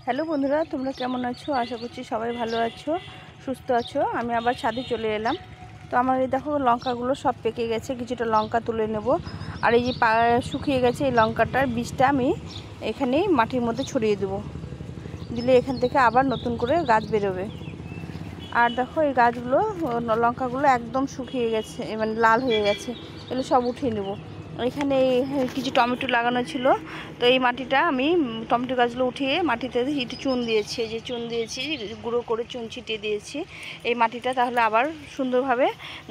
Hello বন্ধুরা, তোমরা কেমন আছো? আশা করছি সবাই ভালো আছো, সুস্থ আছো। আমি আবার ছাদে চলে এলাম। তো আমার এই দেখো লঙ্কাগুলো সব পেকে গেছে, কিছুটা লঙ্কা তুলে নেব। আর এই যে শুকিয়ে গেছে এই লঙ্কাটার বীজটা আমি এখানেই মাটির মধ্যে ছড়িয়ে দেবো, দিলে এখান থেকে আবার নতুন করে গাছ বেরোবে। আর দেখো এই গাছগুলো, লঙ্কাগুলো একদম শুকিয়ে গেছে, মানে লাল হয়ে গেছে। এগুলো সব উঠিয়ে নেব। এখানে কিছু টমেটো লাগানো ছিল, তো এই মাটিটা আমি টমেটো গাছগুলো উঠিয়ে মাটিতে একটু চুন দিয়েছি, এই যে চুন দিয়েছি, গুঁড়ো করে চুন ছিটিয়ে দিয়েছি এই মাটিটা, তাহলে আবার সুন্দরভাবে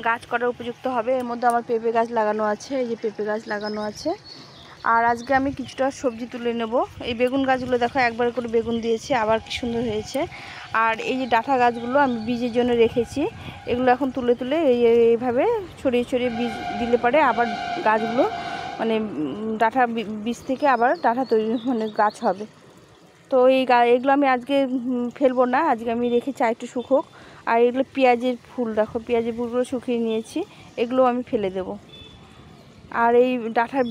গাছ করার উপযুক্ত হবে। এর মধ্যে আমার পেঁপে গাছ লাগানো আছে, এই যে পেঁপে গাছ লাগানো আছে। আর আজকে আমি কিছুটা সবজি তুলে নেব। এই বেগুন গাছগুলো দেখো একবার করে বেগুন দিয়েছে, আবার কি সুন্দর হয়েছে। আর এই যে ডাঁটা গাছগুলো আমি বীজের জন্য রেখেছি, এগুলো এখন তুলে তুলে এইভাবে ছড়িয়ে ছড়িয়ে বীজ দিলে পারে আবার গাছগুলো মানে ডাঁটা বীজ থেকে আবার ডাঁটা তৈরি মানে গাছ হবে। তো এগুলো আমি আজকে ফেলবো না, আজকে আমি রেখেছি একটু শুকোক। আর এগুলো পেঁয়াজের ফুল, দেখো পেঁয়াজের ফুলগুলো শুকিয়ে নিয়েছি, এগুলো আমি ফেলে দেবো। আর এই ডাঁটার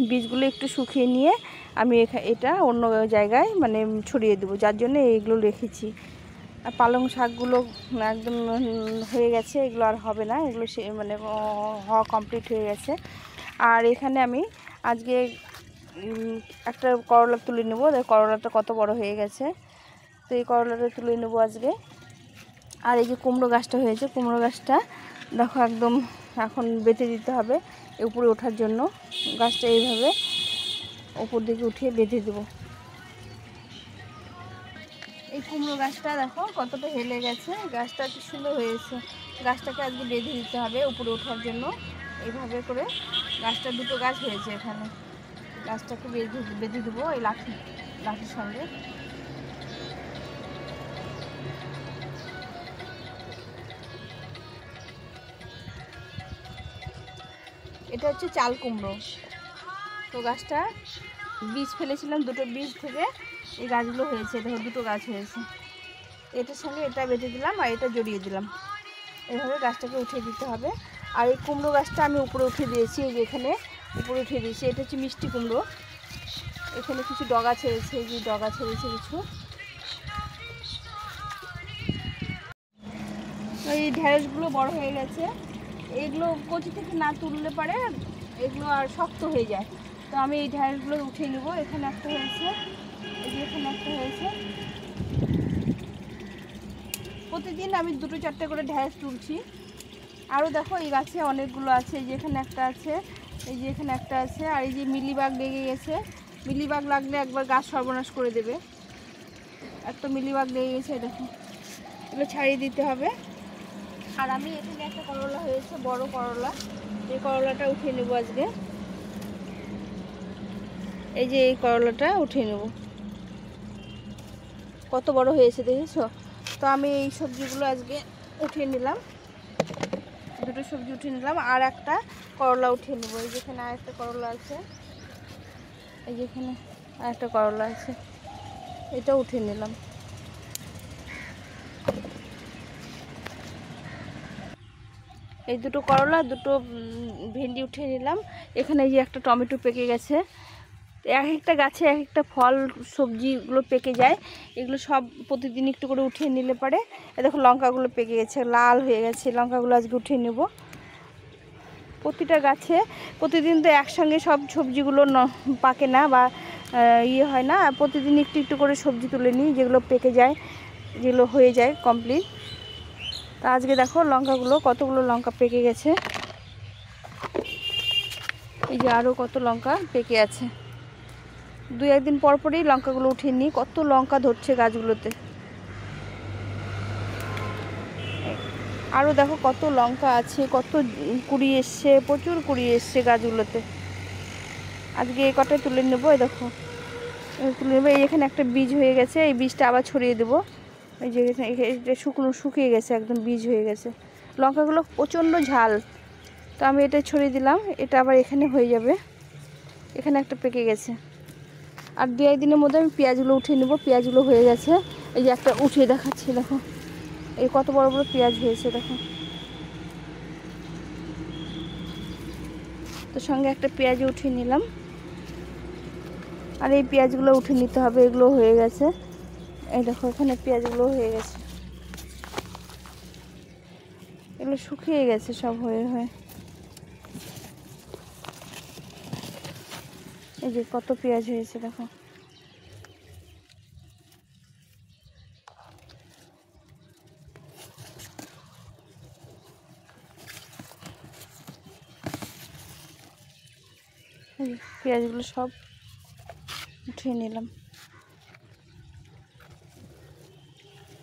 বীজগুলো একটু শুকিয়ে নিয়ে আমি এটা অন্য জায়গায় মানে ছড়িয়ে দেবো, যার জন্য এইগুলো রেখেছি। আর পালং শাকগুলো একদম হয়ে গেছে, এগুলো আর হবে না, এগুলো মানে হওয়া কমপ্লিট হয়ে গেছে। আর এখানে আমি আজকে একটা করলা তুলে নেব। করলাটা কত বড় হয়ে গেছে, তো এই করলাটা তুলে নেব আজকে। আর এই যে কুমড়ো গাছটা হয়েছে, কুমড়ো গাছটা দেখো একদম এখন বেঁধে দিতে হবে উপরে ওঠার জন্য। গাছটা এইভাবে উপর দিকে উঠিয়ে বেঁধে দেবো। এই কুমড়ো গাছটা দেখো কতটা হেলে গেছে, গাছটা কি সুন্দর হয়েছে। গাছটাকে আজকে বেঁধে দিতে হবে উপরে ওঠার জন্য, এইভাবে করে। গাছটা দুটো গাছ হয়েছে এখানে, গাছটাকে বেঁধে দেবো এই লাঠির সঙ্গে। এটা হচ্ছে চাল কুমড়ো। তো গাছটা বীজ ফেলেছিলাম, দুটো বীজ থেকে এই গাছগুলো হয়েছে, দেখো দুটো গাছ হয়েছে। এটার সঙ্গে এটা বেঁধে দিলাম আর এটা জড়িয়ে দিলাম, এইভাবে গাছটাকে উঠিয়ে দিতে হবে। আর এই কুমড়ো গাছটা আমি উপরে উঠিয়ে দিয়েছি, এই যে এখানে উপরে উঠিয়ে দিয়েছি। এটা হচ্ছে মিষ্টি কুমড়ো, এখানে কিছু ডগা ছেড়েছে, এই যে ডগা ছেড়েছে কিছু। এই ঢেঁড়সগুলো বড় হয়ে গেছে, এগুলো কচি থেকে না তুললে পারে এগুলো আর শক্ত হয়ে যায়। তো আমি এই ঢেঁড়সগুলো উঠিয়ে নেবো। এখানে একটা হয়েছে, এই যে এখানে একটা হয়েছে। প্রতিদিন আমি দুটো চারটে করে ঢেঁড়স তুলছি। আরও দেখো এই গাছে অনেকগুলো আছে, এই যে এখানে একটা আছে, এই যে এখানে একটা আছে। আর এই যে মিলিবাগ লেগে গেছে, মিলিবাগ লাগলে একবার গাছ সর্বনাশ করে দেবে। একটা মিলিবাগ লেগে গেছে, দেখো এগুলো ছাড়িয়ে দিতে হবে। আর আমি এখানে একটা করলা হয়েছে, বড় করলা, এই করলাটা উঠিয়ে নেবো আজকে। এই যে এই করলাটা উঠিয়ে নেব, কত বড় হয়েছে দেখেছো। তো আমি এই সবজিগুলো আজকে উঠিয়ে নিলাম, দুটো সবজি উঠিয়ে নিলাম। আর একটা করলা উঠিয়ে নেবো, এই যেখানে আর একটা করলা আছে, এই যেখানে আর একটা করলা আছে, এটা উঠিয়ে নিলাম। এই দুটো করলা, দুটো ভেন্ডি উঠিয়ে নিলাম। এখানে এই যে একটা টমেটো পেকে গেছে। এক একটা গাছে এক একটা ফল সবজিগুলো পেকে যায়, এগুলো সব প্রতিদিন একটু করে উঠিয়ে নিলে পারে। দেখো লঙ্কাগুলো পেকে গেছে, লাল হয়ে গেছে, লঙ্কাগুলো আজকে উঠিয়ে নেব। প্রতিটা গাছে প্রতিদিন তো একসঙ্গে সব সবজিগুলো পাকে না বা ইয়ে হয় না, প্রতিদিন একটু একটু করে সবজি তুলে নিই, যেগুলো পেকে যায়, যেগুলো হয়ে যায় কমপ্লিট। তা আজকে দেখো লঙ্কাগুলো, কতগুলো লঙ্কা পেকে গেছে, এই যে আরও কত লঙ্কা পেকে আছে। দুই একদিন পর পরই লঙ্কাগুলো উঠিয়ে নিই, কত লঙ্কা ধরছে গাছগুলোতে। আরও দেখো কত লঙ্কা আছে, কত কুড়ি এসছে, প্রচুর কুড়ি এসছে গাছগুলোতে। আজকে এই কটাই তুলে নেবো। এই দেখো তুলে নেবো। এই এখানে একটা বীজ হয়ে গেছে, এই বীজটা আবার ছড়িয়ে দেবো। এই যে এটা শুকিয়ে গেছে, একদম বীজ হয়ে গেছে। লঙ্কাগুলো প্রচণ্ড ঝাল, তো আমি এটা ছড়িয়ে দিলাম, এটা আবার এখানে হয়ে যাবে। এখানে একটা পেকে গেছে। আর দু একদিনের মধ্যে আমি পেঁয়াজগুলো উঠিয়ে নেবো, পেঁয়াজগুলো হয়ে গেছে। এই যে একটা উঠিয়ে দেখাচ্ছি, দেখো এই কত বড় বড় পেঁয়াজ হয়েছে, দেখো। তো সঙ্গে একটা পেঁয়াজ উঠিয়ে নিলাম। আর এই পেঁয়াজগুলো উঠিয়ে নিতে হবে, এগুলো হয়ে গেছে। এই দেখো এখানে পেঁয়াজগুলো হয়ে গেছে, এগুলো শুকিয়ে গেছে সব হয়ে হয়ে। এই যে কত পেঁয়াজ হয়েছে দেখো। পেঁয়াজগুলো সব উঠিয়ে নিলাম।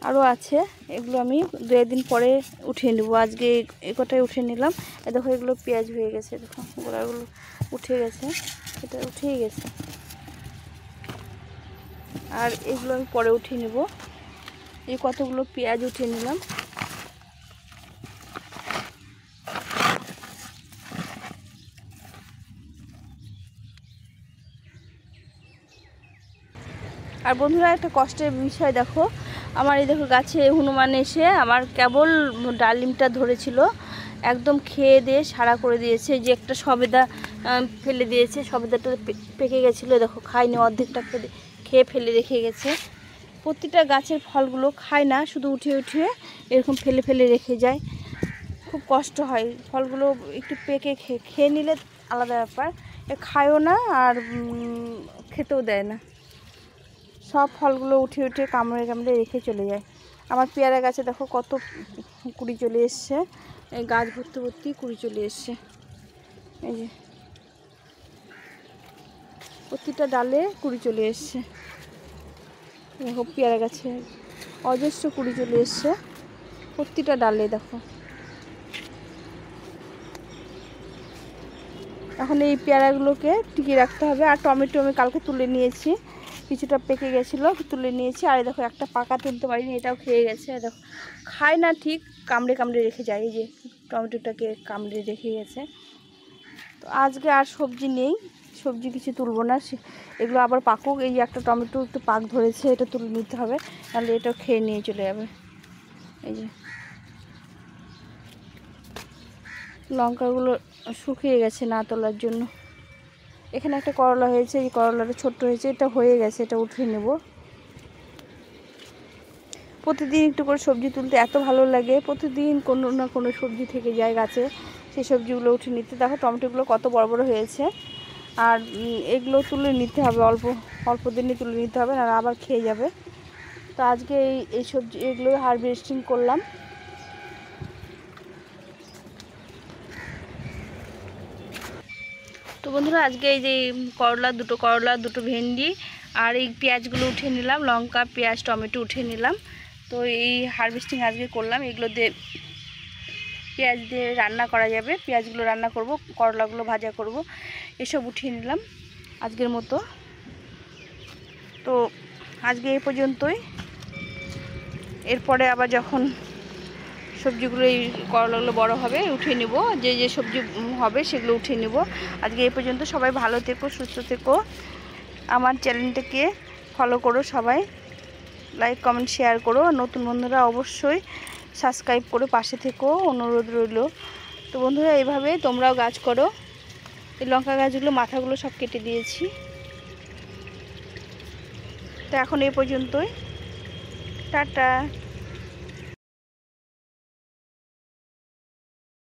আরও আছে, এগুলো আমি 2 দিন পরে উঠিয়ে নেব। আজকে এই কটাই উঠিয়ে নিলাম। দেখো এগুলো পেঁয়াজ হয়ে গেছে, দেখো গোড়াগুলো উঠে গেছে, এটা উঠেই গেছে। আর এগুলো আমি পরে উঠিয়ে নেব। এই কতগুলো পেঁয়াজ উঠিয়ে নিলাম। আর বন্ধুরা একটা কষ্টের বিষয় দেখো, আমার এই দেখো গাছে হনুমান এসে আমার কেবল ডালিমটা ধরেছিল, একদম খেয়ে দিয়ে সারা করে দিয়েছে। যে একটা সবেদা ফেলে দিয়েছে, সবেদাটা পেকে গেছিলো, দেখো খায়নি, অর্ধেকটা খেয়ে ফেলে রেখে গেছে। প্রতিটা গাছের ফলগুলো খায় না, শুধু উঠিয়ে উঠিয়ে এরকম ফেলে ফেলে রেখে যায়। খুব কষ্ট হয়, ফলগুলো একটু পেকে খেয়ে নিলে আলাদা ব্যাপার, খায়ও না আর খেতেও দেয় না। সব ফলগুলো উঠিয়ে উঠিয়ে কামড়ে কামড়ে রেখে চলে যায়। আমার পেয়ারা গাছে দেখো কত কুড়ি চলে এসছে, এই গাছ ভর্তি ভর্তি কুড়ি চলে এসছে। এই যে প্রতিটা ডালে কুড়ি চলে এসছে, দেখো পেয়ারা গাছে অজস্র কুড়ি চলে এসছে প্রতিটা ডালে দেখো। এখন এই পেয়ারাগুলোকে টিকিয়ে রাখতে হবে। আর টমেটো আমি কালকে তুলে নিয়েছি, কিছুটা পেকে গেছিলো, তুলে নিয়েছি। আর দেখো একটা পাকা তুলতে পারিনি, এটাও খেয়ে গেছে। দেখো খায় না ঠিক, কামড়ে কামড়ে রেখে যায়। এই যে টমেটোটাকে কামড়ে রেখে গেছে। তো আজকে আর সবজি নেই, সবজি কিছু তুলবো না, এগুলো আবার পাকুক। এই যে একটা টমেটো একটু পাক ধরেছে, এটা তুলে নিতে হবে, তাহলে এটাও খেয়ে নিয়ে চলে যাবে। এই যে লঙ্কাগুলো শুকিয়ে গেছে না তোলার জন্য। এখানে একটা করলা হয়েছে, এই করলাটা ছোট্ট হয়েছে, এটা হয়ে গেছে, এটা উঠিয়ে নেব। প্রতিদিন একটু করে সবজি তুলতে এত ভালো লাগে, প্রতিদিন কোনো না কোনো সবজি থেকে যায় গাছে, সেই সবজিগুলো উঠে নিতে। দেখো টমেটোগুলো কত বড় বড় হয়েছে। আর এগুলো তুলে নিতে হবে, অল্প অল্প দিনই তুলে নিতে হবে, আর আবার খেয়ে যাবে। তো আজকে এই সবজি এগুলো হারভেস্টিং করলাম। তো বন্ধুরা আজকে এই যে করলা দুটো ভেন্ডি আর এই পেঁয়াজগুলো উঠিয়ে নিলাম, লঙ্কা পেঁয়াজ টমেটো উঠিয়ে নিলাম। তো এই হারভেস্টিং আজকে করলাম, এগুলো দিয়ে পেঁয়াজ দিয়ে রান্না করা যাবে, পেঁয়াজগুলো রান্না করব, করলাগুলো ভাজা করব, এসব উঠিয়ে নিলাম আজকের মতো। তো আজকে এই পর্যন্তই, এরপরে আবার যখন সবজিগুলো এই করলাগুলো বড় হবে উঠিয়ে নেব, যে যে সবজি হবে সেগুলো উঠিয়ে নেব। আজকে এই পর্যন্ত, সবাই ভালো থেকো, সুস্থ থেকো। আমার চ্যানেলটাকে ফলো করো, সবাই লাইক কমেন্ট শেয়ার করো। নতুন বন্ধুরা অবশ্যই সাবস্ক্রাইব করে পাশে থেকো, অনুরোধ রইল। তো বন্ধুরা এইভাবে তোমরাও গাছ করো। এই লঙ্কা গাছগুলো মাথাগুলো সব কেটে দিয়েছি। তো এখন এই পর্যন্তই, টাটা।